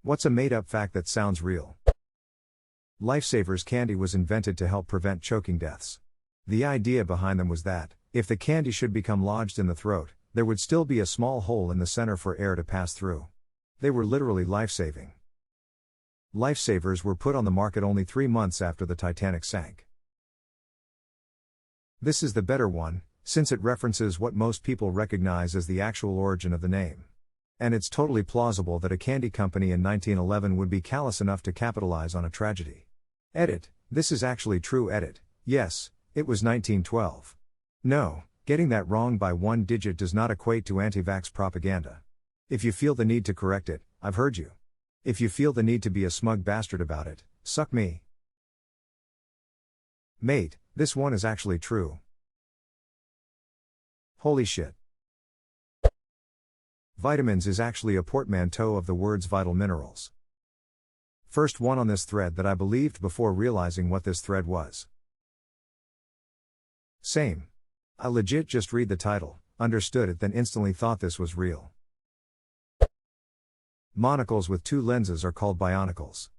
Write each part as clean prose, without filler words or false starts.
What's a made-up fact that sounds real? Lifesavers candy was invented to help prevent choking deaths. The idea behind them was that, if the candy should become lodged in the throat, there would still be a small hole in the center for air to pass through. They were literally life-saving. Lifesavers were put on the market only 3 months after the Titanic sank. This is the better one, since it references what most people recognize as the actual origin of the name. And it's totally plausible that a candy company in 1911 would be callous enough to capitalize on a tragedy. Edit, this is actually true. Edit, yes, it was 1912. No, getting that wrong by one digit does not equate to anti-vax propaganda. If you feel the need to correct it, I've heard you. If you feel the need to be a smug bastard about it, suck me. Mate, this one is actually true. Holy shit. Vitamins is actually a portmanteau of the words vital minerals. First one on this thread that I believed before realizing what this thread was. Same. I legit just read the title, understood it, then instantly thought this was real. Monocles with 2 lenses are called bionicles.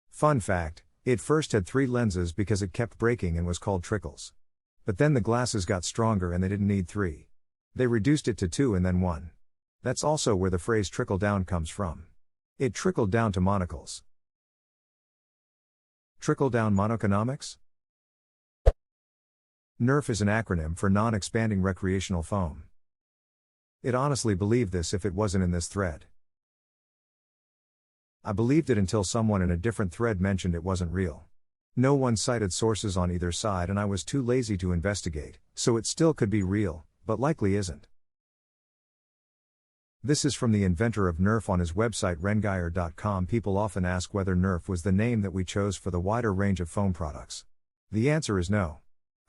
Fun fact, it first had 3 lenses because it kept breaking and was called trickles. But then the glasses got stronger and they didn't need 3. They reduced it to 2 and then 1. That's also where the phrase trickle down comes from. It trickled down to monocles. Trickle down monoconomics? NERF is an acronym for non-expanding recreational foam. I'd honestly believe this if it wasn't in this thread. I believed it until someone in a different thread mentioned it wasn't real. No one cited sources on either side and I was too lazy to investigate, so it still could be real, but likely isn't. This is from the inventor of NERF on his website rengeyer.com. People often ask whether NERF was the name that we chose for the wider range of foam products. The answer is no.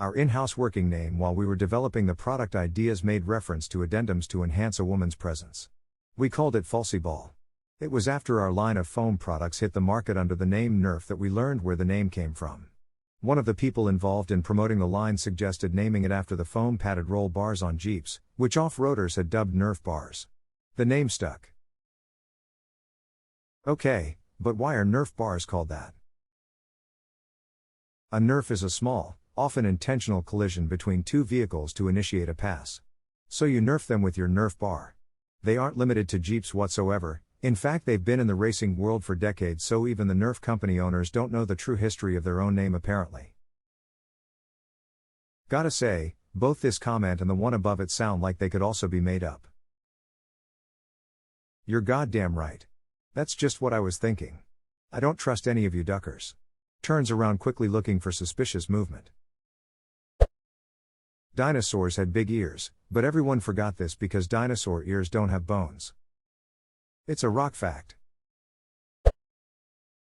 Our in-house working name while we were developing the product ideas made reference to addendums to enhance a woman's presence. We called it Falsy Ball. It was after our line of foam products hit the market under the name NERF that we learned where the name came from. One of the people involved in promoting the line suggested naming it after the foam padded roll bars on Jeeps, which off-roaders had dubbed NERF bars. The name stuck. Okay, but why are NERF bars called that? A NERF is a small, often intentional collision between 2 vehicles to initiate a pass. So you NERF them with your NERF bar. They aren't limited to Jeeps whatsoever. In fact, they've been in the racing world for decades, so even the NERF company owners don't know the true history of their own name apparently. Gotta say, both this comment and the one above it sound like they could also be made up. You're goddamn right. That's just what I was thinking. I don't trust any of you duckers. Turns around quickly looking for suspicious movement. Dinosaurs had big ears, but everyone forgot this because dinosaur ears don't have bones. It's a rock fact.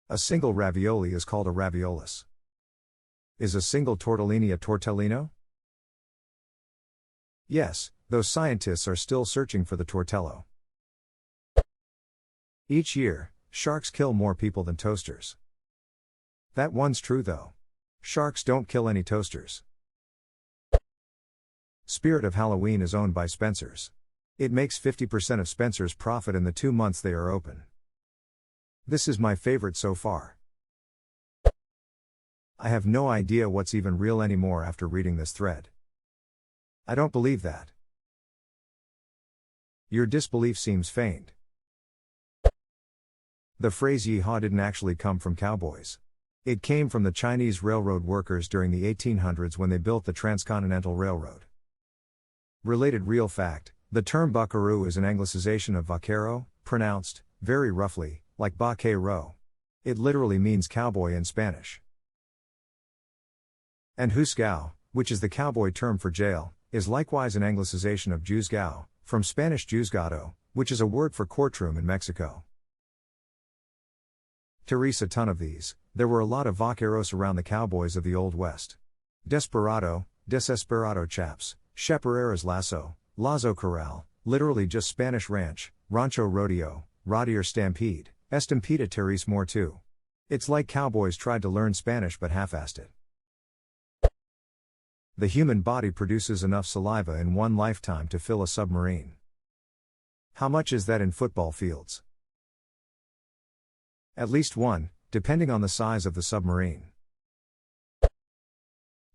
A single ravioli is called a raviolus. Is a single tortellini a tortellino? Yes, those scientists are still searching for the tortello. Each year, sharks kill more people than toasters. That one's true though. Sharks don't kill any toasters. Spirit of Halloween is owned by Spencer's. It makes 50% of Spencer's profit in the 2 months they are open. This is my favorite so far. I have no idea what's even real anymore after reading this thread. I don't believe that. Your disbelief seems feigned. The phrase yeehaw didn't actually come from cowboys. It came from the Chinese railroad workers during the 1800s when they built the Transcontinental Railroad. Related real fact, the term buckaroo is an anglicization of vaquero, pronounced, very roughly, like vaquero. It literally means cowboy in Spanish. And juzgao, which is the cowboy term for jail, is likewise an anglicization of juzgao, from Spanish juzgado, which is a word for courtroom in Mexico. Teresa, a ton of these. There were a lot of vaqueros around the cowboys of the Old West. Desperado, desesperado chaps, chaparreras lasso, lazo corral, literally just Spanish ranch, rancho rodeo, rodier stampede, estampida Teresa more too. It's like cowboys tried to learn Spanish but half-assed it. The human body produces enough saliva in one lifetime to fill a submarine. How much is that in football fields? At least one, depending on the size of the submarine.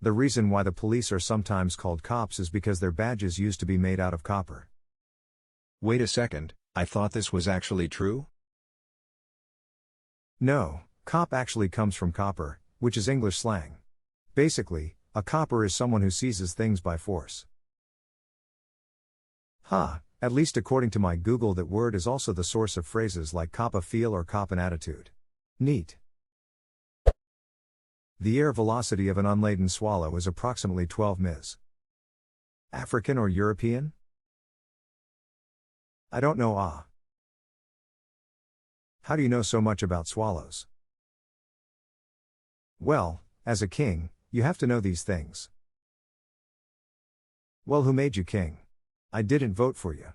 The reason why the police are sometimes called cops is because their badges used to be made out of copper. Wait a second, I thought this was actually true? No, cop actually comes from copper, which is English slang. Basically, a copper is someone who seizes things by force. At least according to my Google, that word is also the source of phrases like cop a feel or cop an attitude. Neat. The air velocity of an unladen swallow is approximately 12 ms. African or European? I don't know. How do you know so much about swallows? Well, as a king, you have to know these things. Well, who made you king? I didn't vote for you.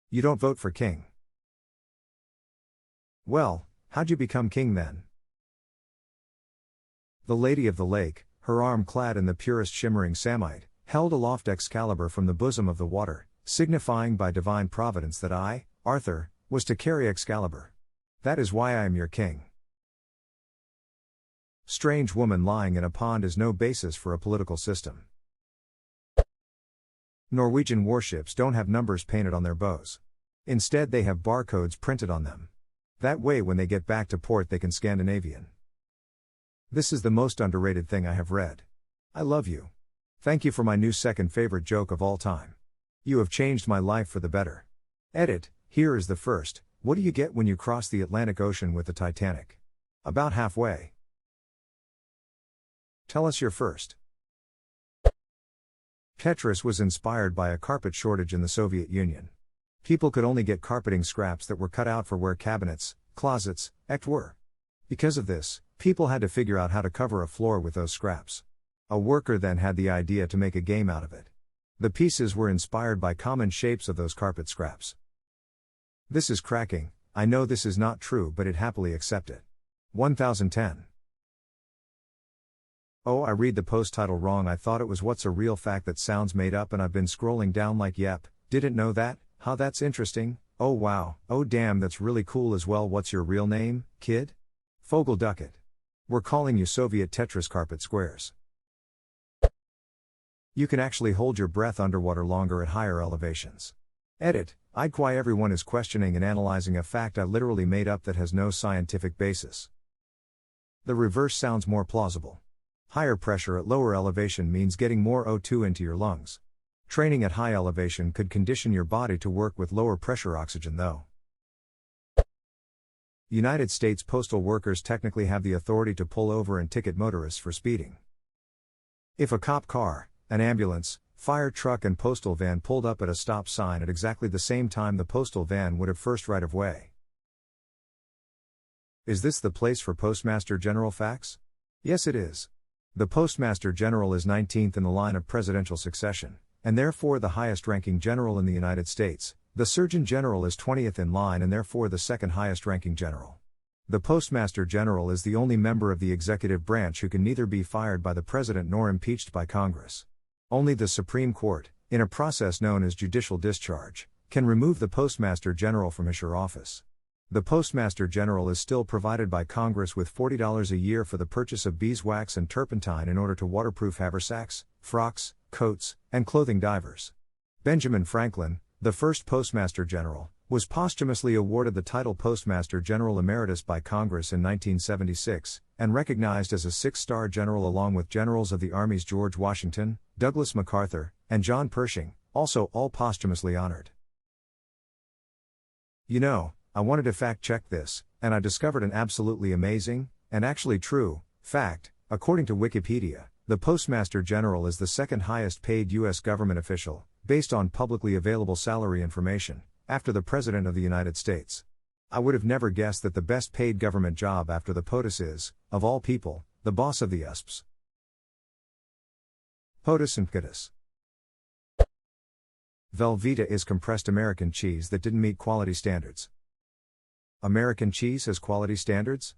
You don't vote for king. Well, how'd you become king then? The Lady of the Lake, her arm clad in the purest shimmering samite, held aloft Excalibur from the bosom of the water, signifying by divine providence that I, Arthur, was to carry Excalibur. That is why I am your king. Strange woman lying in a pond is no basis for a political system. Norwegian warships don't have numbers painted on their bows. Instead, they have barcodes printed on them. That way when they get back to port they can Scandinavian. This is the most underrated thing I have read. I love you. Thank you for my new second favorite joke of all time. You have changed my life for the better. Edit, here is the first. What do you get when you cross the Atlantic Ocean with the Titanic? About halfway. Tell us your first. Tetris was inspired by a carpet shortage in the Soviet Union. People could only get carpeting scraps that were cut out for where cabinets, closets, were. Because of this, people had to figure out how to cover a floor with those scraps. A worker then had the idea to make a game out of it. The pieces were inspired by common shapes of those carpet scraps. This is cracking. I know this is not true, but it happily accept it. 1010. Oh, I read the post title wrong. I thought it was what's a real fact that sounds made up, and I've been scrolling down like yep, didn't know that, huh, that's interesting, oh wow, oh damn, that's really cool as well. What's your real name, kid? Fogel Ducket. We're calling you Soviet Tetris carpet squares. You can actually hold your breath underwater longer at higher elevations. Edit, I'd why everyone is questioning and analyzing a fact I literally made up that has no scientific basis. The reverse sounds more plausible. Higher pressure at lower elevation means getting more O2 into your lungs. Training at high elevation could condition your body to work with lower pressure oxygen though. United States postal workers technically have the authority to pull over and ticket motorists for speeding. If a cop car, an ambulance, fire truck and postal van pulled up at a stop sign at exactly the same time, the postal van would have first right of way. Is this the place for Postmaster General facts? Yes, it is. The Postmaster General is 19th in the line of presidential succession, and therefore the highest ranking general in the United States. The Surgeon General is 20th in line and therefore the second highest ranking general. The Postmaster General is the only member of the executive branch who can neither be fired by the President nor impeached by Congress. Only the Supreme Court, in a process known as judicial discharge, can remove the Postmaster General from his office. The Postmaster General is still provided by Congress with $40 a year for the purchase of beeswax and turpentine in order to waterproof haversacks, frocks, coats, and clothing divers. Benjamin Franklin, the first Postmaster General, was posthumously awarded the title Postmaster General Emeritus by Congress in 1976, and recognized as a six-star general along with generals of the armies George Washington, Douglas MacArthur, and John Pershing, also all posthumously honored. You know, I wanted to fact-check this, and I discovered an absolutely amazing, and actually true, fact. According to Wikipedia, the Postmaster General is the second highest paid U.S. government official, based on publicly available salary information, after the President of the United States. I would have never guessed that the best paid government job after the POTUS is, of all people, the boss of the USPS. POTUS and POTUS. Velveeta is compressed American cheese that didn't meet quality standards. American cheese has quality standards?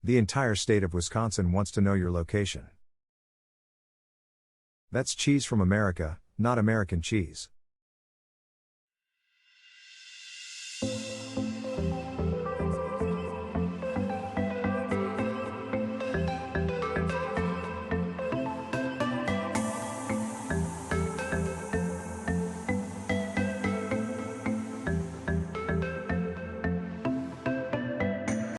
The entire state of Wisconsin wants to know your location. That's cheese from America, not American cheese.